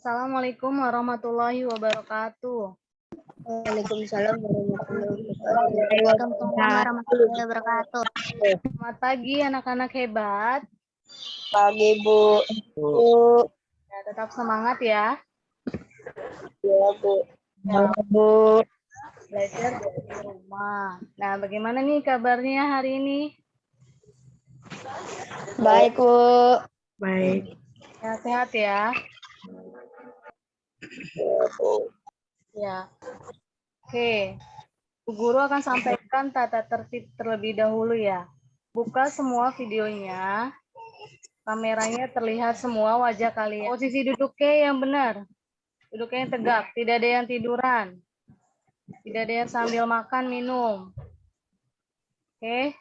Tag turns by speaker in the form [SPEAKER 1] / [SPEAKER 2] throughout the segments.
[SPEAKER 1] Assalamualaikum warahmatullahi wabarakatuh.
[SPEAKER 2] Waalaikumsalam
[SPEAKER 3] warahmatullahi wabarakatuh.
[SPEAKER 1] Selamat pagi anak-anak hebat.
[SPEAKER 2] Pagi, Bu.
[SPEAKER 1] Ya, tetap semangat ya.
[SPEAKER 2] Ya, Bu.
[SPEAKER 1] Ya,
[SPEAKER 2] Bu.
[SPEAKER 1] belajar dari rumah. Nah, bagaimana nih kabarnya hari ini?
[SPEAKER 2] Baik, Bu.
[SPEAKER 3] Baik.
[SPEAKER 1] Ya, sehat ya.
[SPEAKER 2] Ya, Bu.
[SPEAKER 1] Ya. Oke. Bu Guru akan sampaikan tata tertib terlebih dahulu ya. Buka semua videonya. Kameranya terlihat semua wajah kalian. Posisi duduknya yang benar. Duduknya yang tegak, tidak ada yang tiduran. Tidak ada yang sambil makan, minum. Oke.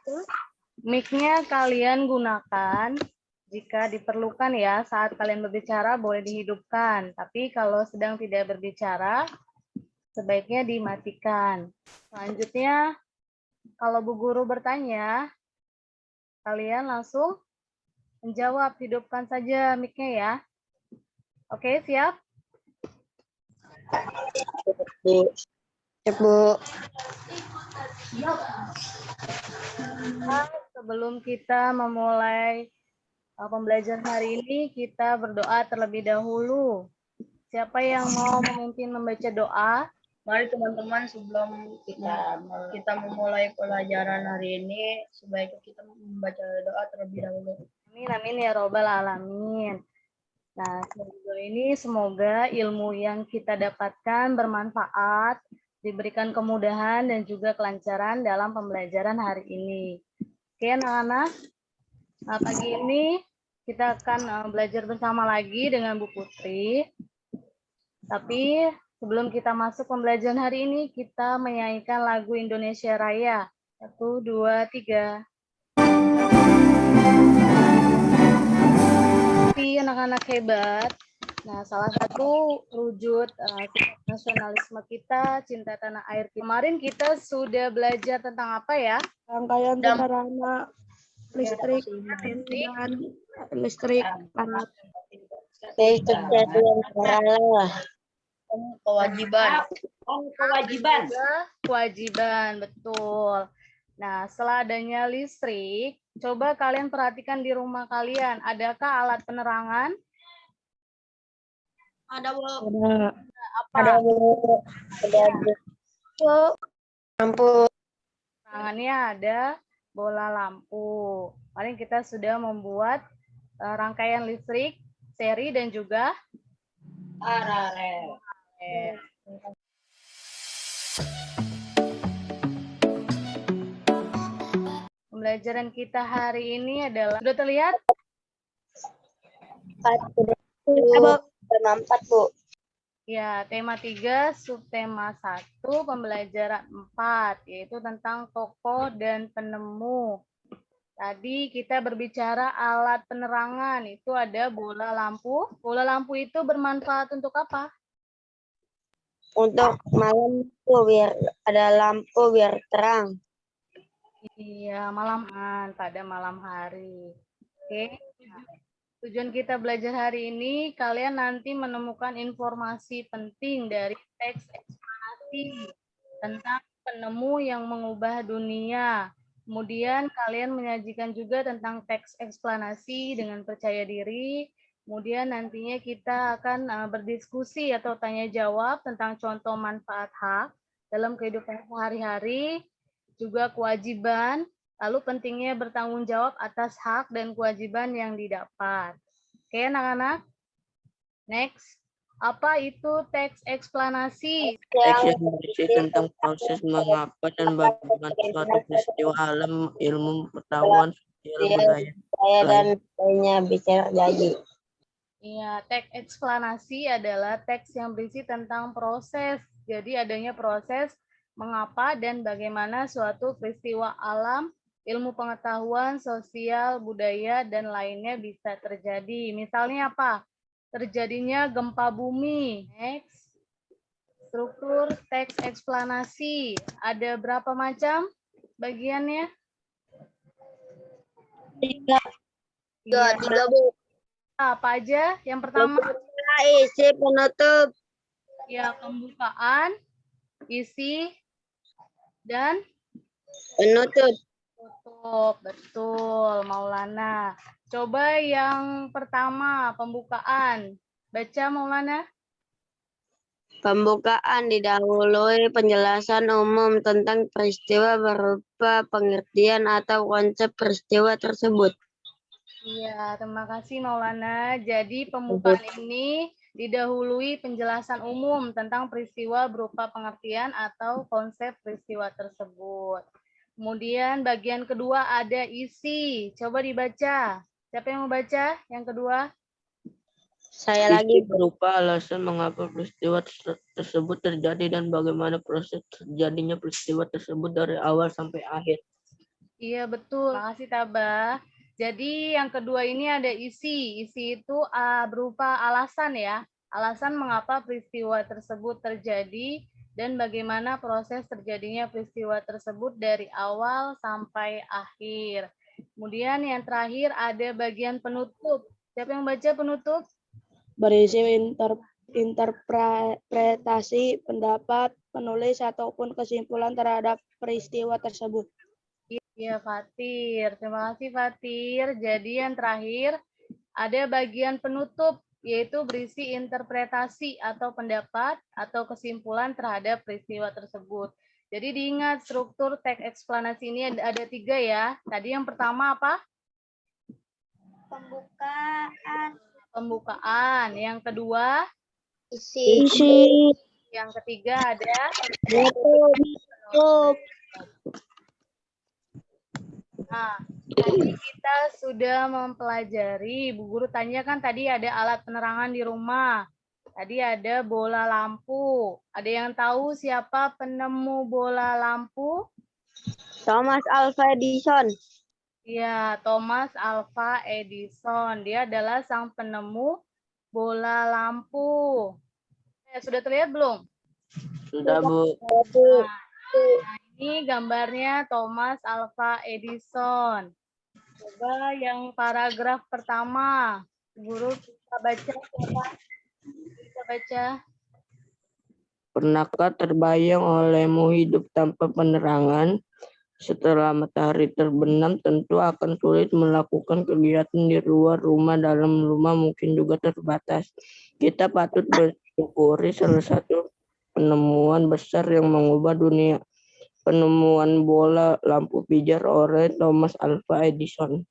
[SPEAKER 1] Mic-nya kalian gunakan jika diperlukan ya. Saat kalian berbicara boleh dihidupkan. Tapi kalau sedang tidak berbicara, sebaiknya dimatikan. Selanjutnya, kalau Bu Guru bertanya, kalian langsung menjawab. Hidupkan saja mic-nya ya. Oke, siap?
[SPEAKER 2] Bu. Ya, Bu.
[SPEAKER 1] Sebelum kita memulai pembelajaran hari ini, kita berdoa terlebih dahulu. Siapa yang mau memimpin membaca doa?
[SPEAKER 4] Mari teman-teman, sebelum kita memulai pelajaran hari ini, sebaiknya kita membaca doa terlebih dahulu.
[SPEAKER 1] Amin, amin ya robbal alamin. Nah, semoga ilmu yang kita dapatkan bermanfaat, diberikan kemudahan dan juga kelancaran dalam pembelajaran hari ini. Oke, anak-anak. Nah, pagi ini kita akan belajar bersama lagi dengan Bu Putri. Tapi sebelum kita masuk pembelajaran hari ini, kita menyanyikan lagu Indonesia Raya. 1, 2, 3. Anak-anak hebat. Nah, salah satu wujud nasionalisme kita, cinta tanah air. Kemarin kita sudah belajar tentang apa ya?
[SPEAKER 3] Rangkaian sederhana listrik dan listrik panas.
[SPEAKER 1] Kewajiban, betul. Nah, setelah adanya listrik, coba kalian perhatikan di rumah kalian, adakah alat penerangan?
[SPEAKER 3] Ada, Bu.
[SPEAKER 1] Apa?
[SPEAKER 2] Ada, Bu. Ada, Bu. Lampu.
[SPEAKER 1] Penerangannya ada bola lampu. Paling kita sudah membuat rangkaian listrik, seri dan juga
[SPEAKER 4] paralel.
[SPEAKER 1] Pembelajaran kita hari ini adalah, sudah terlihat?
[SPEAKER 2] 4, Bu.
[SPEAKER 1] Ya, tema 3, subtema 1, pembelajaran 4, yaitu tentang tokoh dan penemu. Tadi kita berbicara alat penerangan, itu ada bola lampu. Bola lampu itu bermanfaat untuk apa?
[SPEAKER 2] Untuk malam tuh biar ada lampu biar terang.
[SPEAKER 1] Iya, pada malam hari. Oke. Tujuan kita belajar hari ini, kalian nanti menemukan informasi penting dari teks eksplanasi tentang penemu yang mengubah dunia. Kemudian kalian menyajikan juga tentang teks eksplanasi dengan percaya diri. Kemudian nantinya kita akan berdiskusi atau tanya jawab tentang contoh manfaat hak dalam kehidupan sehari-hari, juga kewajiban, lalu pentingnya bertanggung jawab atas hak dan kewajiban yang didapat. Oke, anak-anak. Next. Apa itu teks eksplanasi?
[SPEAKER 5] Teks yang berisi tentang proses mengapa dan bagaimana suatu peristiwa alam, ilmu, pengetahuan, sosial, budaya,
[SPEAKER 2] Saya dan lainnya bisa terjadi.
[SPEAKER 1] Iya, teks eksplanasi adalah teks yang berisi tentang proses. Jadi adanya proses mengapa dan bagaimana suatu peristiwa alam, ilmu pengetahuan, sosial, budaya, dan lainnya bisa terjadi. Misalnya apa? Terjadinya gempa bumi. Next. Struktur teks eksplanasi. Ada berapa macam bagiannya?
[SPEAKER 2] Tiga,
[SPEAKER 1] Iya.
[SPEAKER 2] Bu.
[SPEAKER 1] Apa aja? Yang pertama,
[SPEAKER 2] Isi penutup.
[SPEAKER 1] ya pembukaan, isi, dan
[SPEAKER 2] Penutup.
[SPEAKER 1] tutup. Betul, Maulana. Coba yang pertama, pembukaan. Baca, Maulana.
[SPEAKER 2] Pembukaan didahului penjelasan umum tentang peristiwa berupa pengertian atau konsep peristiwa tersebut.
[SPEAKER 1] Iya, terima kasih Maulana. Jadi pembukaan ini didahului penjelasan umum tentang peristiwa berupa pengertian atau konsep peristiwa tersebut. Kemudian bagian kedua ada isi. Coba dibaca. Siapa yang mau baca? Yang kedua.
[SPEAKER 2] Saya lagi
[SPEAKER 5] berupa alasan mengapa peristiwa tersebut terjadi dan bagaimana proses terjadinya peristiwa tersebut dari awal sampai akhir.
[SPEAKER 1] Iya, betul. Terima kasih, Tabah. Jadi yang kedua ini ada isi. Isi itu berupa alasan ya. Alasan mengapa peristiwa tersebut terjadi dan bagaimana proses terjadinya peristiwa tersebut dari awal sampai akhir. Kemudian yang terakhir ada bagian penutup. Siapa yang baca penutup?
[SPEAKER 3] Berisi interpretasi pendapat penulis ataupun kesimpulan terhadap peristiwa tersebut.
[SPEAKER 1] Iya, Fatir. Terima kasih, Fatir. Jadi yang terakhir ada bagian penutup, yaitu berisi interpretasi atau pendapat atau kesimpulan terhadap peristiwa tersebut. Jadi diingat struktur teks eksplanasi ini ada 3 ya. Tadi yang pertama apa? Pembukaan. Yang kedua,
[SPEAKER 2] isi.
[SPEAKER 1] yang ketiga ada
[SPEAKER 2] Penutup.
[SPEAKER 1] Nah, tadi kita sudah mempelajari, Bu Guru tanya kan tadi ada alat penerangan di rumah. Tadi ada bola lampu. Ada yang tahu siapa penemu bola lampu?
[SPEAKER 2] Thomas Alva Edison.
[SPEAKER 1] Ya, Thomas Alva Edison. Dia adalah sang penemu bola lampu. Sudah terlihat belum?
[SPEAKER 5] Sudah, Bu.
[SPEAKER 1] Nah, ini gambarnya Thomas Alva Edison. Coba yang paragraf pertama. Guru bisa baca, siapa? Bisa baca.
[SPEAKER 5] Pernahkah terbayang olehmu hidup tanpa penerangan? Setelah matahari terbenam, tentu akan sulit melakukan kegiatan di luar rumah. Dalam rumah mungkin juga terbatas. Kita patut bersyukuri salah satu penemuan besar yang mengubah dunia. Penemuan bola lampu pijar oleh Thomas Alva Edison.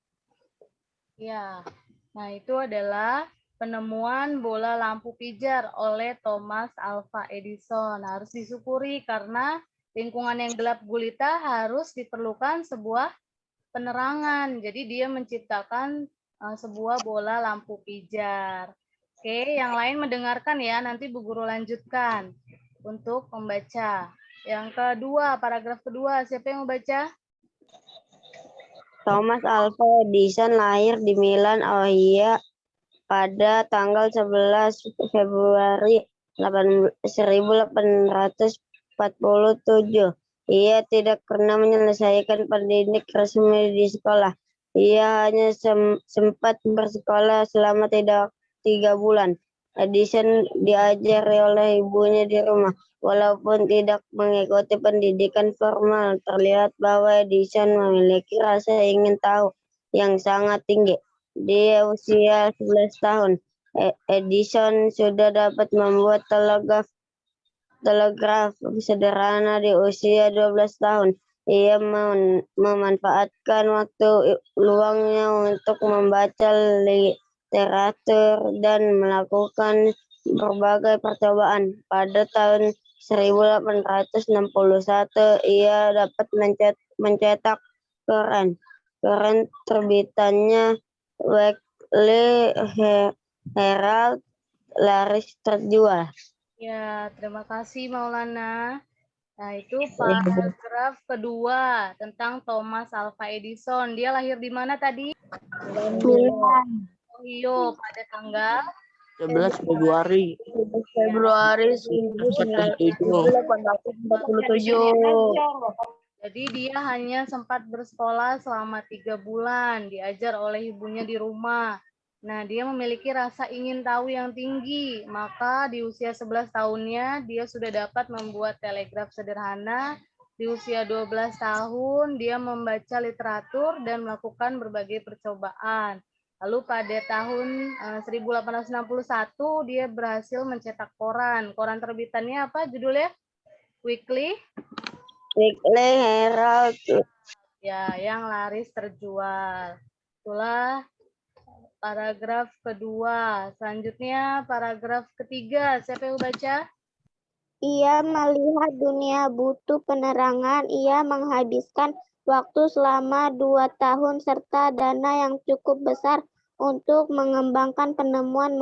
[SPEAKER 1] Ya, nah itu adalah penemuan bola lampu pijar oleh Thomas Alva Edison. Harus disyukuri karena lingkungan yang gelap gulita harus diperlukan sebuah penerangan. Jadi dia menciptakan sebuah bola lampu pijar. Oke, yang lain mendengarkan ya, nanti Bu Guru lanjutkan untuk membaca. Yang kedua, paragraf kedua, siapa yang mau baca?
[SPEAKER 2] Thomas Alva Edison lahir di Milan, Ohio pada tanggal 11 Februari 1847. Ia tidak pernah menyelesaikan pendidikan resmi di sekolah. Ia hanya sempat bersekolah selama 3 bulan. Edison diajari oleh ibunya di rumah. Walaupun tidak mengikuti pendidikan formal, terlihat bahwa Edison memiliki rasa ingin tahu yang sangat tinggi. Di usia 11 tahun, Edison sudah dapat membuat telegraf sederhana. Di usia 12 tahun. Ia memanfaatkan waktu luangnya untuk membaca literatur dan melakukan berbagai percobaan. Pada tahun 1861 ia dapat mencetak keren terbitannya Weekly Herald laris terjual.
[SPEAKER 1] Ya, terima kasih Maulana. Nah, itu paragraf kedua tentang Thomas Alva Edison. Dia lahir di mana tadi? Ohio pada tanggal
[SPEAKER 5] 11 Februari
[SPEAKER 2] Februari
[SPEAKER 1] 1847. Jadi dia hanya sempat bersekolah selama 3 bulan, diajar oleh ibunya di rumah. Nah, dia memiliki rasa ingin tahu yang tinggi, maka di usia 11 tahunnya dia sudah dapat membuat telegraf sederhana. Di usia 12 tahun dia membaca literatur dan melakukan berbagai percobaan. Lalu pada tahun 1861 dia berhasil mencetak koran. Koran terbitannya apa judulnya? Weekly
[SPEAKER 2] Herald.
[SPEAKER 1] Ya, yang laris terjual. Itulah paragraf kedua. Selanjutnya paragraf ketiga. Siapa yang baca?
[SPEAKER 3] Ia melihat dunia butuh penerangan. Ia menghabiskan waktu selama 2 tahun serta dana yang cukup besar untuk mengembangkan penemuan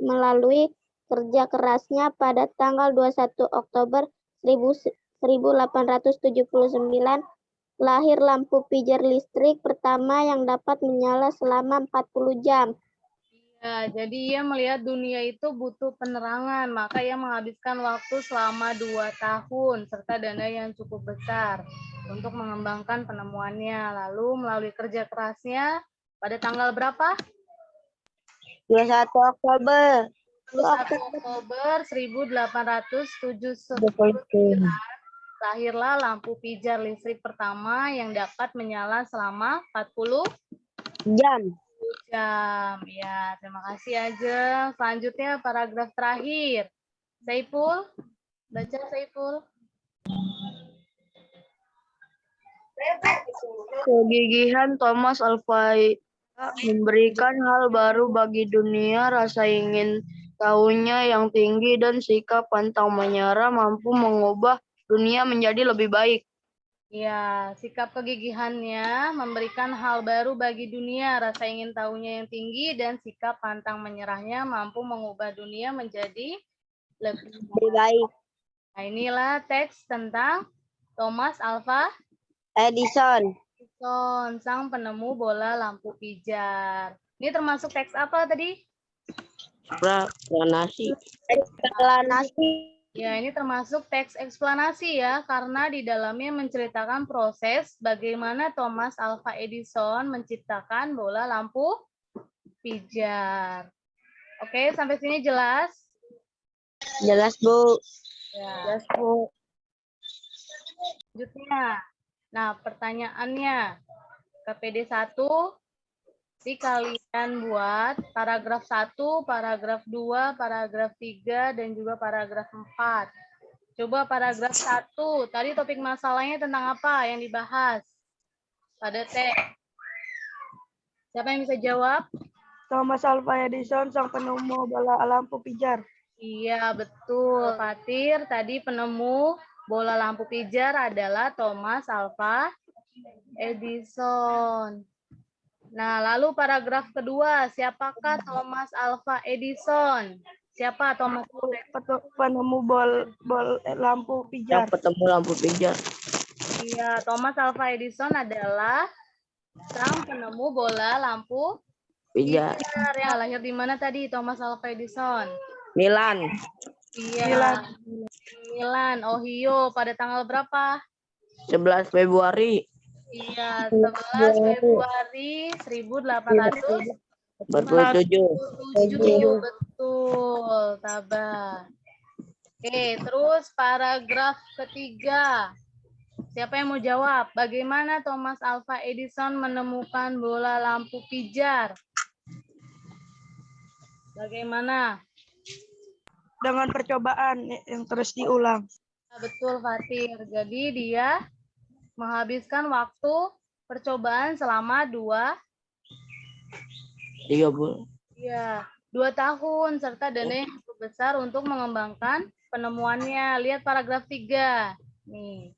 [SPEAKER 3] melalui kerja kerasnya. Pada tanggal 21 Oktober 1879 lahir lampu pijar listrik pertama yang dapat menyala selama 40 jam.
[SPEAKER 1] Ya, jadi ia melihat dunia itu butuh penerangan, maka ia menghabiskan waktu selama 2 tahun serta dana yang cukup besar untuk mengembangkan penemuannya. Lalu melalui kerja kerasnya pada tanggal berapa?
[SPEAKER 2] 21 Oktober
[SPEAKER 1] 21 Oktober 1879 lahirlah lampu pijar listrik pertama yang dapat menyala selama 40
[SPEAKER 2] jam.
[SPEAKER 1] jam. Ya, terima kasih Ajeng. Selanjutnya paragraf terakhir. Saiful, baca Saiful.
[SPEAKER 4] Kegigihan Thomas Alva memberikan hal baru bagi dunia, rasa ingin tahunya yang tinggi dan sikap pantang menyerah mampu mengubah dunia menjadi lebih baik.
[SPEAKER 1] Ya, sikap kegigihannya memberikan hal baru bagi dunia, rasa ingin tahunya yang tinggi dan sikap pantang menyerahnya mampu mengubah dunia menjadi lebih
[SPEAKER 2] baik.
[SPEAKER 1] Nah, inilah teks tentang Thomas Alva
[SPEAKER 2] Edison,
[SPEAKER 1] sang penemu bola lampu pijar. Ini termasuk teks apa tadi?
[SPEAKER 5] Eksplanasi.
[SPEAKER 1] Ya, ini termasuk teks eksplanasi ya, karena di dalamnya menceritakan proses bagaimana Thomas Alva Edison menciptakan bola lampu pijar. Oke, sampai sini jelas?
[SPEAKER 2] Jelas, Bu.
[SPEAKER 1] Ya. Jelas, Bu. Selanjutnya. Nah, pertanyaannya. KPD 1, kalian buat paragraf 1, paragraf 2, paragraf 3, dan juga paragraf 4. Coba paragraf 1. Tadi topik masalahnya tentang apa yang dibahas pada teks? Siapa yang bisa jawab?
[SPEAKER 3] Thomas Alva Edison, sang penemu bola lampu pijar.
[SPEAKER 1] Iya, betul. Fatir, tadi penemu bola lampu pijar adalah Thomas Alva Edison. Nah, lalu paragraf kedua, siapakah Thomas Alva Edison? Siapa Thomas?
[SPEAKER 3] Penemu lampu pijar.
[SPEAKER 5] Yang ketemu lampu pijar.
[SPEAKER 1] Iya, Thomas Alva Edison adalah sang penemu bola lampu
[SPEAKER 5] Pijar.
[SPEAKER 1] Ya, lahir di mana tadi Thomas Alva Edison?
[SPEAKER 5] Milan.
[SPEAKER 1] Iya, Milan, Ohio. Pada tanggal berapa?
[SPEAKER 5] 11 Februari.
[SPEAKER 1] Iya, 11 Februari 1847. Betul, tabah. Oke, terus paragraf ketiga. Siapa yang mau jawab? Bagaimana Thomas Alva Edison menemukan bola lampu pijar? Bagaimana?
[SPEAKER 3] Dengan percobaan yang terus diulang.
[SPEAKER 1] Betul, Fatir. Jadi dia menghabiskan waktu percobaan selama
[SPEAKER 5] 3 bulan.
[SPEAKER 1] Ya, 2 tahun serta dana yang cukup besar untuk mengembangkan penemuannya. Lihat paragraf 3. Nih.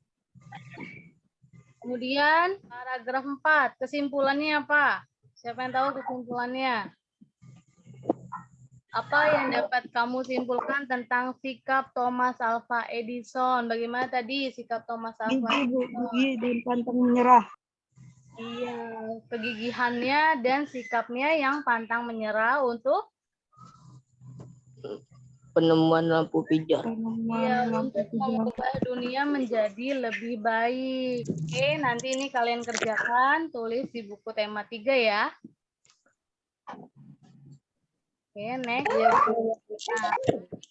[SPEAKER 1] Kemudian paragraf 4, kesimpulannya apa? Siapa yang tahu kesimpulannya? Apa yang dapat kamu simpulkan tentang sikap Thomas Alva Edison? Bagaimana tadi sikap Thomas Alva Edison?
[SPEAKER 4] Gigi dan pantang menyerah.
[SPEAKER 1] Iya, kegigihannya dan sikapnya yang pantang menyerah untuk
[SPEAKER 5] Penemuan lampu pijar.
[SPEAKER 1] untuk mengubah dunia menjadi lebih baik. Oke, nanti ini kalian kerjakan, tulis di buku tema 3 ya. Oke, next. Nah,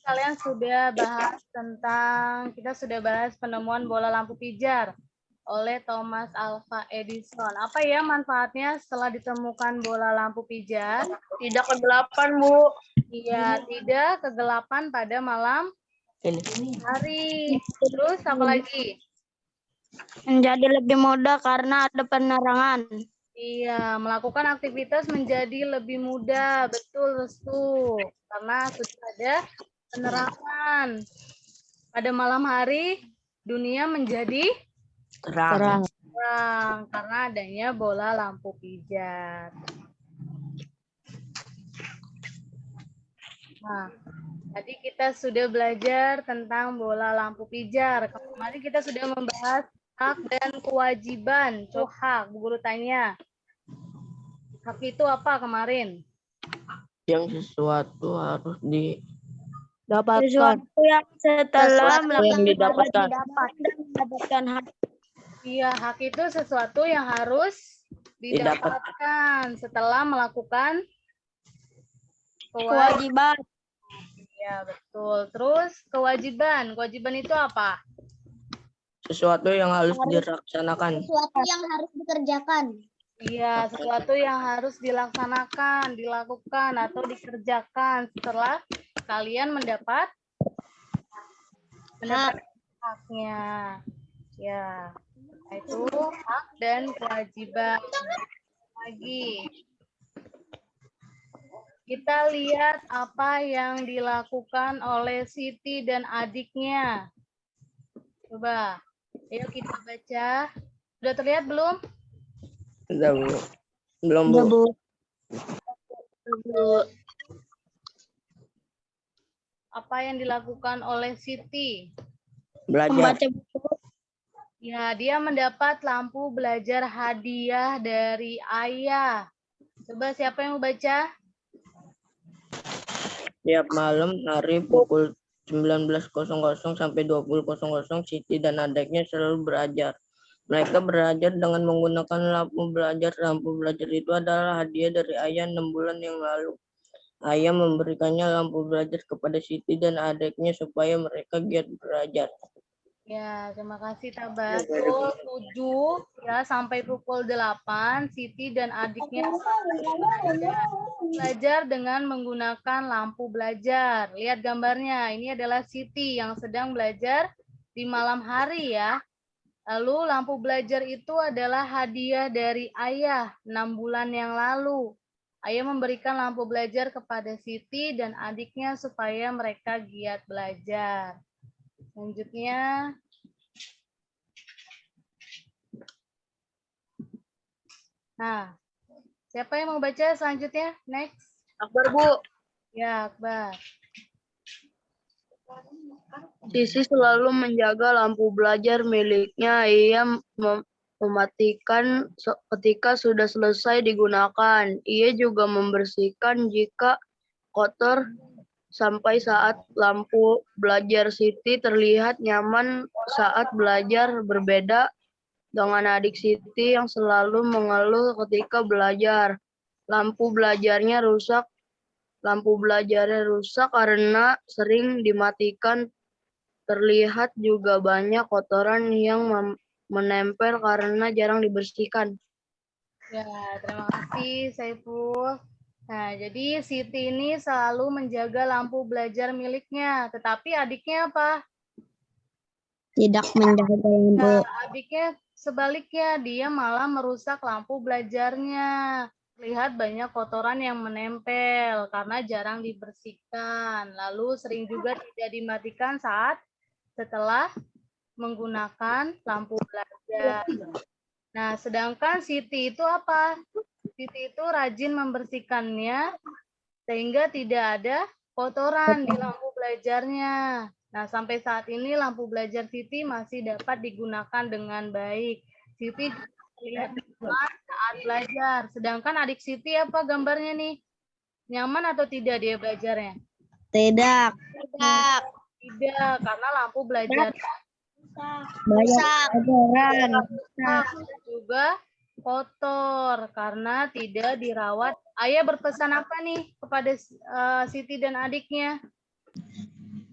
[SPEAKER 1] kalian sudah bahas kita sudah bahas penemuan bola lampu pijar oleh Thomas Alva Edison. Apa ya manfaatnya setelah ditemukan bola lampu pijar?
[SPEAKER 4] Tidak kegelapan, Bu.
[SPEAKER 1] Iya, tidak kegelapan pada malam
[SPEAKER 5] Ini.
[SPEAKER 1] hari. Terus apa lagi?
[SPEAKER 3] Menjadi lebih mudah karena ada penerangan.
[SPEAKER 1] Iya, melakukan aktivitas menjadi lebih mudah. Betul, Restu. Karena sudah ada penerangan. Pada malam hari, dunia menjadi
[SPEAKER 5] Terang.
[SPEAKER 1] terang karena adanya bola lampu pijar. Nah, tadi kita sudah belajar tentang bola lampu pijar. Kemarin kita sudah membahas hak dan kewajiban. Hak, Bu Guru tanya. Hak itu apa kemarin?
[SPEAKER 5] Yang sesuatu harus
[SPEAKER 3] Sesuatu yang setelah
[SPEAKER 5] yang didapatkan.
[SPEAKER 3] mendapatkan hak.
[SPEAKER 1] Iya, hak itu sesuatu yang harus didapatkan setelah melakukan
[SPEAKER 3] Kewajiban.
[SPEAKER 1] Ya, betul. Terus kewajiban. Kewajiban itu apa?
[SPEAKER 5] Sesuatu yang harus dilaksanakan.
[SPEAKER 3] Sesuatu yang harus dikerjakan.
[SPEAKER 1] Iya, sesuatu yang harus dilaksanakan, dilakukan, atau dikerjakan setelah kalian mendapat haknya. Ya, itu hak dan kewajiban. Lagi. Kita lihat apa yang dilakukan oleh Siti dan adiknya. Coba, ayo kita baca. Sudah terlihat belum?
[SPEAKER 5] Sudah, Bu. Belum, Bu.
[SPEAKER 1] Apa yang dilakukan oleh Siti?
[SPEAKER 5] Belajar.
[SPEAKER 1] Ya, dia mendapat lampu belajar hadiah dari ayah. Coba siapa yang mau baca?
[SPEAKER 5] Tiap malam hari pukul 19.00 sampai 20.00 Siti dan adiknya selalu belajar. Mereka belajar dengan menggunakan lampu belajar. Lampu belajar itu adalah hadiah dari ayah 6 bulan yang lalu. Ayah memberikannya lampu belajar kepada Siti dan adiknya supaya mereka giat belajar.
[SPEAKER 1] Ya, terima kasih Tabas. Pukul 7 ya sampai pukul 8 Siti dan adiknya belajar dengan menggunakan lampu belajar. Lihat gambarnya. Ini adalah Siti yang sedang belajar di malam hari ya. Lalu lampu belajar itu adalah hadiah dari ayah 6 bulan yang lalu. Ayah memberikan lampu belajar kepada Siti dan adiknya supaya mereka giat belajar. Selanjutnya. Nah, siapa yang mau baca selanjutnya? Next.
[SPEAKER 4] Akbar, Bu.
[SPEAKER 1] Ya, Akbar.
[SPEAKER 4] Sisi selalu menjaga lampu belajar miliknya. Ia mematikan ketika sudah selesai digunakan. Ia juga membersihkan jika kotor sampai saat lampu belajar Siti terlihat nyaman saat belajar, berbeda dengan adik Siti yang selalu mengeluh ketika belajar. Lampu belajarnya rusak karena sering dimatikan. Terlihat juga banyak kotoran yang menempel karena jarang dibersihkan.
[SPEAKER 1] Ya, terima kasih Saiful. Nah, jadi Siti ini selalu menjaga lampu belajar miliknya, tetapi adiknya apa?
[SPEAKER 3] Tidak menjaga lampu.
[SPEAKER 1] Nah, adiknya sebaliknya, dia malah merusak lampu belajarnya. Lihat banyak kotoran yang menempel karena jarang dibersihkan. Lalu sering juga tidak dimatikan saat setelah menggunakan lampu belajar. Nah, sedangkan Siti itu apa? Siti itu rajin membersihkannya sehingga tidak ada kotoran di lampu belajarnya. Nah, sampai saat ini lampu belajar Siti masih dapat digunakan dengan baik. Siti terlihat nyaman saat belajar. Sedangkan adik Siti apa gambarnya nih? Nyaman atau tidak dia belajarnya?
[SPEAKER 2] Tidak.
[SPEAKER 1] Tidak, karena lampu belajar
[SPEAKER 2] Banyak kotoran.
[SPEAKER 1] juga kotor karena tidak dirawat. Ayah berpesan apa nih kepada Siti dan adiknya?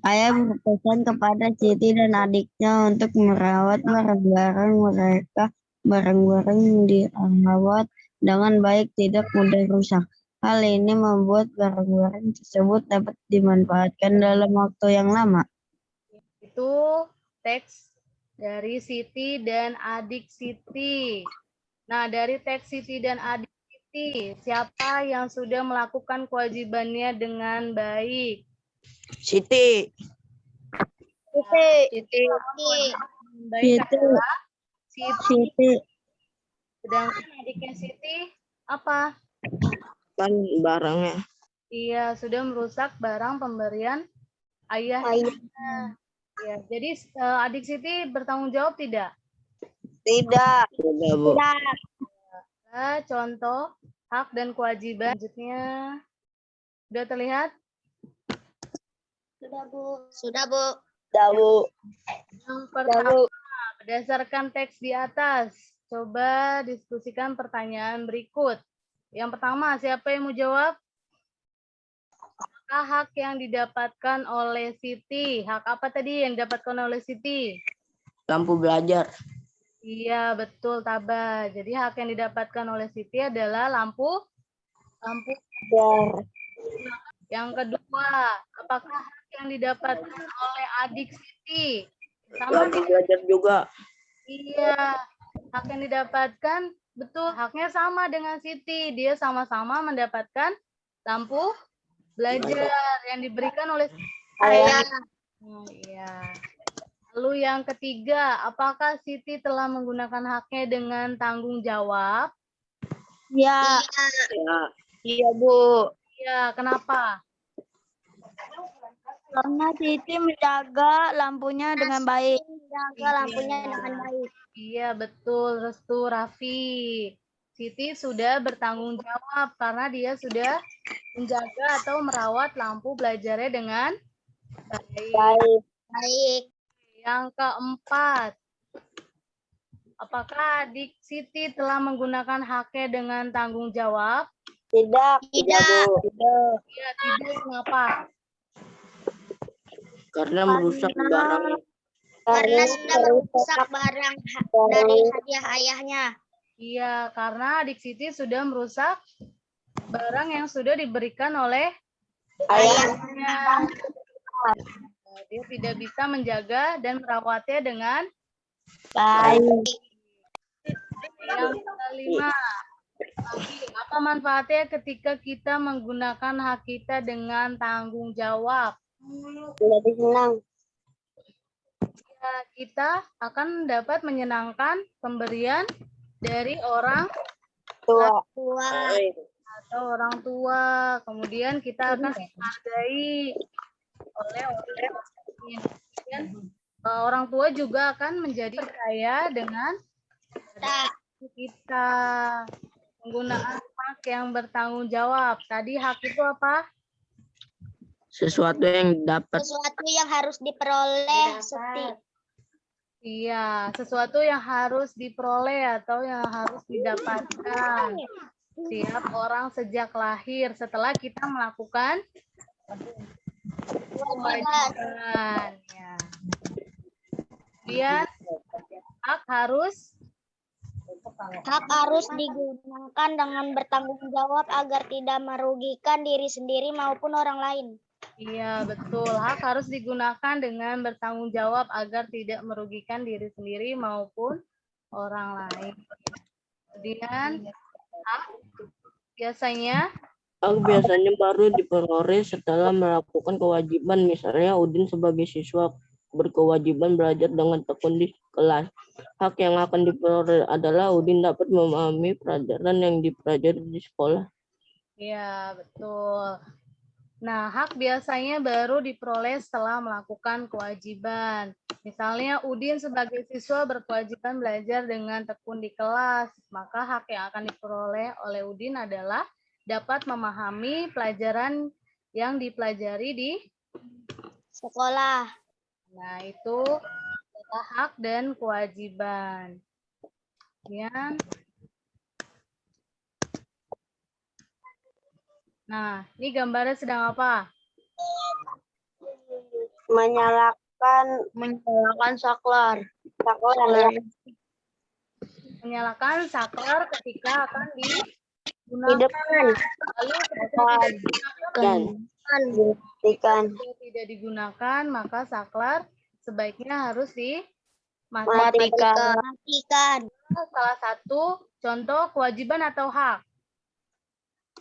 [SPEAKER 2] Ayah berpesan kepada Siti dan adiknya untuk merawat barang-barang mereka. Barang-barang yang dirawat dengan baik, tidak mudah rusak. Hal ini membuat barang-barang tersebut dapat dimanfaatkan dalam waktu yang lama.
[SPEAKER 1] Itu teks dari Siti dan adik Siti. Nah, dari teks Siti dan adik Siti, siapa yang sudah melakukan kewajibannya dengan baik?
[SPEAKER 5] Siti.
[SPEAKER 4] Siti.
[SPEAKER 1] Baik adalah
[SPEAKER 2] Siti.
[SPEAKER 1] sedangkan adiknya Siti apa?
[SPEAKER 5] Kan barangnya.
[SPEAKER 1] Iya, sudah merusak barang pemberian ayahnya. Ya, jadi adik Siti bertanggung jawab tidak?
[SPEAKER 2] Tidak.
[SPEAKER 5] Sudah, Bu.
[SPEAKER 1] Contoh hak dan kewajiban selanjutnya sudah terlihat?
[SPEAKER 3] Sudah, Bu.
[SPEAKER 1] Yang pertama, berdasarkan teks di atas, coba diskusikan pertanyaan berikut. Yang pertama, siapa yang mau jawab? Apakah hak yang didapatkan oleh Siti? Hak apa tadi yang didapatkan oleh Siti?
[SPEAKER 5] Lampu belajar.
[SPEAKER 1] Iya, betul, Taba. Jadi hak yang didapatkan oleh Siti adalah lampu belajar. Yang kedua, apakah hak yang didapatkan oleh adik Siti? Sama
[SPEAKER 5] Lampu belajar juga.
[SPEAKER 1] Iya, hak yang didapatkan, betul, haknya sama dengan Siti. Dia sama-sama mendapatkan lampu belajar yang diberikan oleh ayah. Iya. Lalu yang ketiga, apakah Siti telah menggunakan haknya dengan tanggung jawab?
[SPEAKER 3] Ya.
[SPEAKER 4] Iya, Bu.
[SPEAKER 1] Iya, kenapa?
[SPEAKER 3] Karena Siti menjaga lampunya dengan baik.
[SPEAKER 1] Iya, betul, Restu Raffi. Siti sudah bertanggung jawab karena dia sudah menjaga atau merawat lampu belajarnya dengan baik. Yang keempat, apakah adik Siti telah menggunakan haknya dengan tanggung jawab?
[SPEAKER 2] Tidak.
[SPEAKER 1] Iya, tidak. Kenapa?
[SPEAKER 5] Karena merusak barang.
[SPEAKER 3] Karena sudah merusak barang dari hadiah ayahnya.
[SPEAKER 1] Iya, karena adik Siti sudah merusak barang yang sudah diberikan oleh ayahnya. Dia tidak bisa menjaga dan merawatnya dengan
[SPEAKER 2] Baik.
[SPEAKER 1] Yang kelima, apa manfaatnya ketika kita menggunakan hak kita dengan tanggung jawab?
[SPEAKER 2] Jadi senang.
[SPEAKER 1] Ya, kita akan dapat menyenangkan pemberian dari orang
[SPEAKER 2] Tua.
[SPEAKER 1] atau orang tua. Kemudian kita akan dihargai oleh orang lain. Kemudian orang tua juga akan menjadi percaya dengan kita. Penggunaan hak yang bertanggung jawab. Tadi hak itu apa?
[SPEAKER 5] Sesuatu yang dapat.
[SPEAKER 3] Sesuatu yang harus diperoleh.
[SPEAKER 1] Iya, sesuatu yang harus diperoleh atau yang harus didapatkan. Setiap orang sejak lahir setelah kita melakukan kewajiban. Ya. Kemudian hak harus
[SPEAKER 3] digunakan dengan bertanggung jawab agar tidak merugikan diri sendiri maupun orang lain.
[SPEAKER 1] Iya, betul. Hak harus digunakan dengan bertanggung jawab agar tidak merugikan diri sendiri maupun orang lain. Kemudian hak biasanya
[SPEAKER 5] Hak biasanya baru diperoleh setelah melakukan kewajiban. Misalnya Udin sebagai siswa berkewajiban belajar dengan tekun di kelas. Hak yang akan diperoleh adalah Udin dapat memahami pelajaran yang dipelajari di sekolah.
[SPEAKER 1] ya betul. Nah, hak biasanya baru diperoleh setelah melakukan kewajiban. Misalnya Udin sebagai siswa berkewajiban belajar dengan tekun di kelas, maka hak yang akan diperoleh oleh Udin adalah dapat memahami pelajaran yang dipelajari di
[SPEAKER 3] Sekolah.
[SPEAKER 1] Nah, itu adalah hak dan kewajiban. Ya. Nah, ini gambarnya sedang apa?
[SPEAKER 2] Menyalakan
[SPEAKER 4] saklar.
[SPEAKER 2] saklar ya.
[SPEAKER 1] Menyalakan saklar ketika akan
[SPEAKER 2] Di
[SPEAKER 1] digunakan.
[SPEAKER 2] depan.
[SPEAKER 1] Lalu ketika tidak digunakan,
[SPEAKER 2] Buktikan.
[SPEAKER 1] Jika tidak digunakan, maka saklar sebaiknya harus
[SPEAKER 2] Matikan.
[SPEAKER 3] Matikan.
[SPEAKER 1] Salah satu contoh kewajiban atau hak?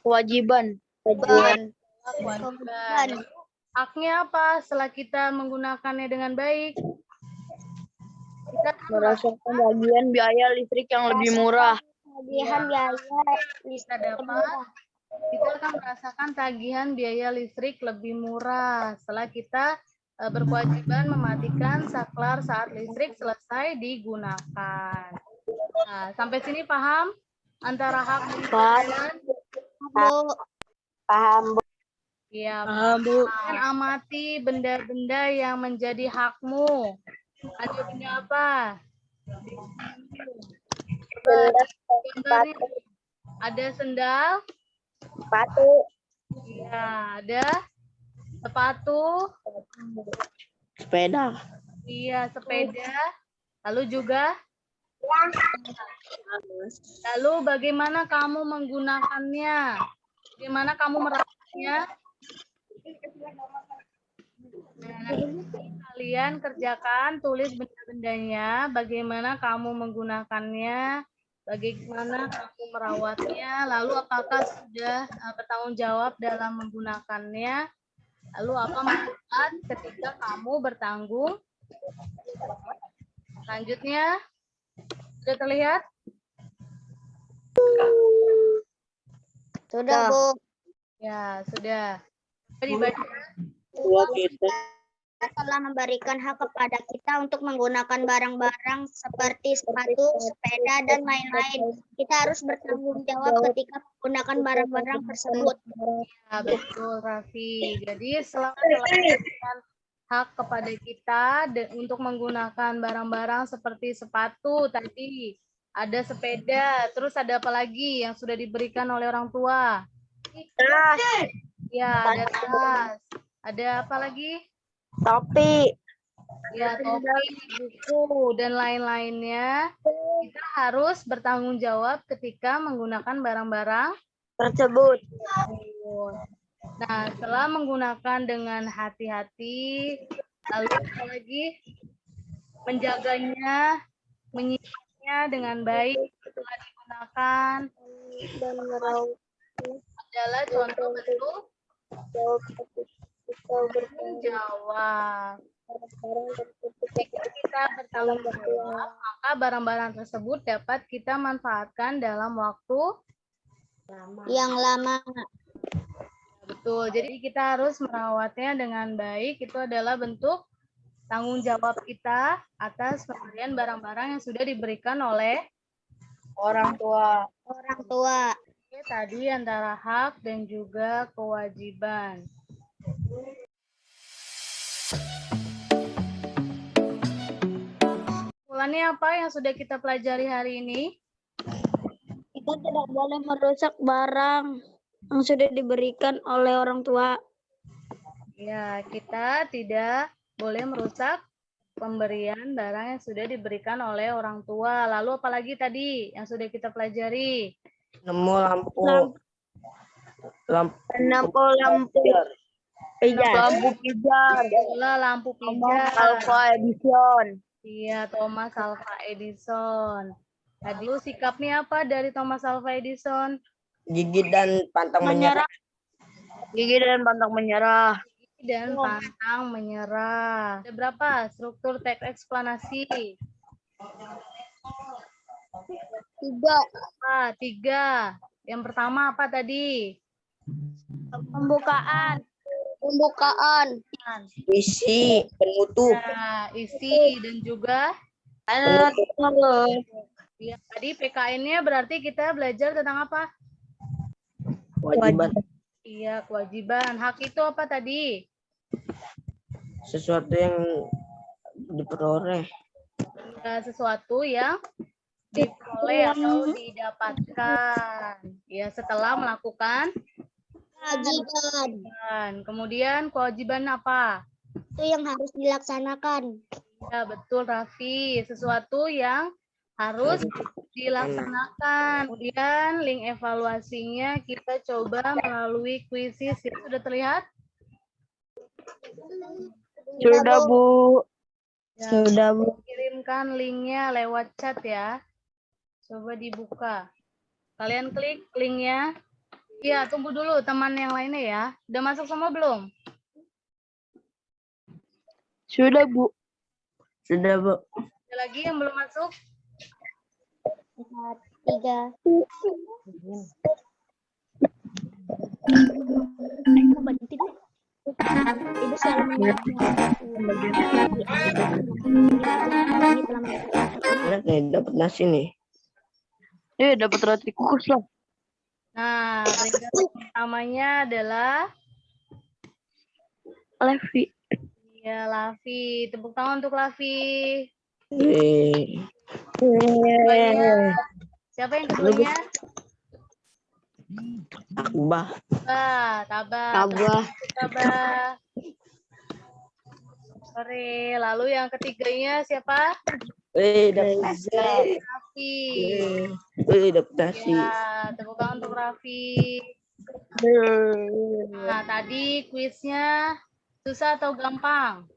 [SPEAKER 4] Kewajiban.
[SPEAKER 2] Kewajiban.
[SPEAKER 1] Kewajiban. Haknya apa setelah kita menggunakannya dengan baik? Kita akan
[SPEAKER 4] Merasakan bagian biaya listrik yang lebih murah.
[SPEAKER 3] Tagihan biaya
[SPEAKER 1] kita akan merasakan tagihan biaya listrik lebih murah setelah kita berkewajiban mematikan saklar saat listrik selesai digunakan. Nah, sampai sini paham antara hak dan kewajiban?
[SPEAKER 2] Paham, Bu.
[SPEAKER 1] Iya,
[SPEAKER 4] Paham, Bu.
[SPEAKER 1] dan amati benda-benda yang menjadi hakmu. Ada benda apa? Gambarnya. Ada sendal,
[SPEAKER 2] Sepatu.
[SPEAKER 1] iya, ada sepatu,
[SPEAKER 5] Sepeda.
[SPEAKER 1] iya, sepeda. Lalu juga, lalu bagaimana kamu menggunakannya? Bagaimana kamu merawatnya? Nah, nanti kalian kerjakan, tulis benda-bendanya, bagaimana kamu menggunakannya, bagaimana kamu merawatnya, lalu apakah sudah bertanggung jawab dalam menggunakannya, lalu apa manfaat ketika kamu bertanggung. Selanjutnya, sudah terlihat?
[SPEAKER 3] Sudah, Bu.
[SPEAKER 1] Ya, sudah. Dibaca.
[SPEAKER 5] Kita
[SPEAKER 3] Telah memberikan hak kepada kita untuk menggunakan barang-barang seperti sepatu, sepeda, dan lain-lain. Kita harus bertanggung jawab ketika menggunakan barang-barang tersebut.
[SPEAKER 1] Ya, betul, Raffi. Jadi, selama telah memberikan hak kepada kita untuk menggunakan barang-barang seperti sepatu tadi, ada sepeda, terus ada apa lagi yang sudah diberikan oleh orang tua? Ya, ada tas. Ada apa lagi?
[SPEAKER 2] Topi.
[SPEAKER 1] Ya, topi, buku, dan lain-lainnya. Kita harus bertanggung jawab ketika menggunakan barang-barang
[SPEAKER 2] Tersebut.
[SPEAKER 1] Nah, setelah menggunakan dengan hati-hati, lalu apa lagi? Menjaganya, menyimpannya dengan baik setelah digunakan adalah contoh bentuk tanggung jawab. Jika kita bertanggung jawab, maka barang-barang tersebut dapat kita manfaatkan dalam waktu
[SPEAKER 3] Yang lama.
[SPEAKER 1] betul. Jadi kita harus merawatnya dengan baik. Itu adalah bentuk tanggung jawab kita atas pemberian barang-barang yang sudah diberikan oleh
[SPEAKER 4] Orang tua.
[SPEAKER 3] Orang tua.
[SPEAKER 1] Oke, tadi antara hak dan juga kewajiban. Kesimpulannya apa yang sudah kita pelajari hari ini?
[SPEAKER 3] Kita tidak boleh merusak barang yang sudah diberikan oleh orang tua.
[SPEAKER 1] Ya, kita tidak boleh merusak pemberian barang yang sudah diberikan oleh orang tua. Lalu apalagi tadi yang sudah kita pelajari?
[SPEAKER 5] nemu lampu
[SPEAKER 2] Pijar.
[SPEAKER 4] Lampu pijar.
[SPEAKER 1] Adalah lampu pijar.
[SPEAKER 4] Alpha Edison.
[SPEAKER 1] Iya, Thomas Alva Edison. Tadi sikapnya apa dari Thomas Alva Edison?
[SPEAKER 5] Gigi dan pantang menyerah.
[SPEAKER 4] Gigi dan pantang menyerah.
[SPEAKER 1] Dan pantang menyerah. Ada berapa struktur teks eksplanasi?
[SPEAKER 3] 3.
[SPEAKER 1] 3. Yang pertama apa tadi?
[SPEAKER 3] Pembukaan.
[SPEAKER 5] Isi, penutup.
[SPEAKER 1] Ya, isi dan juga ya, tadi PKN-nya berarti kita belajar tentang apa?
[SPEAKER 5] Kewajiban.
[SPEAKER 1] Iya, kewajiban. Hak itu apa tadi?
[SPEAKER 5] Sesuatu yang diperoleh.
[SPEAKER 1] Ya, sesuatu yang diperoleh atau didapatkan. Ya, setelah melakukan
[SPEAKER 3] Kewajiban.
[SPEAKER 1] kemudian kewajiban apa?
[SPEAKER 3] Itu yang harus dilaksanakan.
[SPEAKER 1] Ya, betul Raffi. Sesuatu yang harus dilaksanakan. Kemudian link evaluasinya kita coba melalui kuisis. Sudah terlihat?
[SPEAKER 4] Sudah, Bu.
[SPEAKER 1] Ya,
[SPEAKER 2] Sudah, Bu.
[SPEAKER 1] kirimkan linknya lewat chat ya. Coba dibuka. Kalian klik linknya. Iya, tunggu dulu teman yang lainnya ya. Udah masuk semua belum?
[SPEAKER 4] Sudah, Bu.
[SPEAKER 5] Sudah, Bu.
[SPEAKER 1] Ada lagi yang belum masuk?
[SPEAKER 3] 3. Ibu selalu
[SPEAKER 5] Berat nih, dapat nasi nih.
[SPEAKER 4] Dapat roti kukus lah.
[SPEAKER 1] Nah, peringkat pertamanya adalah
[SPEAKER 4] Levi.
[SPEAKER 1] ya Lavi. Tepuk tangan untuk Lavi.
[SPEAKER 5] Eh,
[SPEAKER 1] Keduanya, siapa yang keduanya?
[SPEAKER 5] Akbah.
[SPEAKER 1] Tabah. Oke, lalu yang ketiganya siapa?
[SPEAKER 5] Dapat nasi.
[SPEAKER 1] Raffi.
[SPEAKER 5] Dapat nasi.
[SPEAKER 1] Ya, tepuk tangan untuk Raffi. Nah, tadi kuisnya susah atau gampang?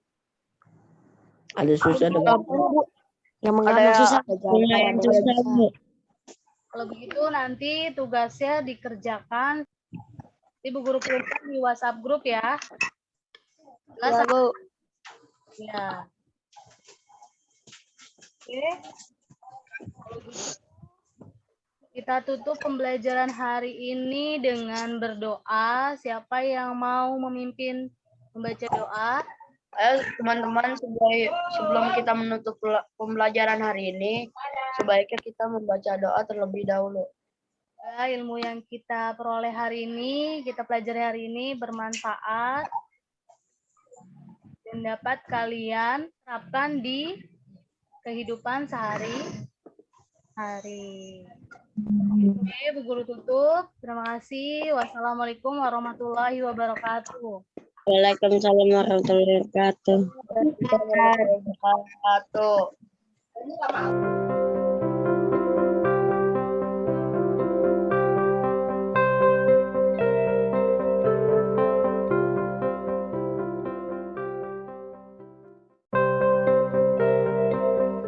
[SPEAKER 5] Ada susah ada gampang.
[SPEAKER 4] Yang mengambil susah.
[SPEAKER 1] Kalau begitu nanti tugasnya dikerjakan. Ibu guru kirimkan di WhatsApp grup ya.
[SPEAKER 3] Ya, Bu.
[SPEAKER 1] Ya. Oke. Kita tutup pembelajaran hari ini dengan berdoa. Siapa yang mau memimpin membaca doa?
[SPEAKER 4] Ayo teman-teman, sebelum kita menutup pembelajaran hari ini, sebaiknya kita membaca doa terlebih dahulu.
[SPEAKER 1] Ilmu yang kita peroleh hari ini, kita pelajari hari ini bermanfaat dan dapat kalian terapkan di kehidupan sehari-hari. Oke, Bu Guru tutup. Terima kasih. Wassalamualaikum warahmatullahi wabarakatuh.
[SPEAKER 2] Waalaikumsalam warahmatullahi wabarakatuh.
[SPEAKER 4] Wabarakatuh.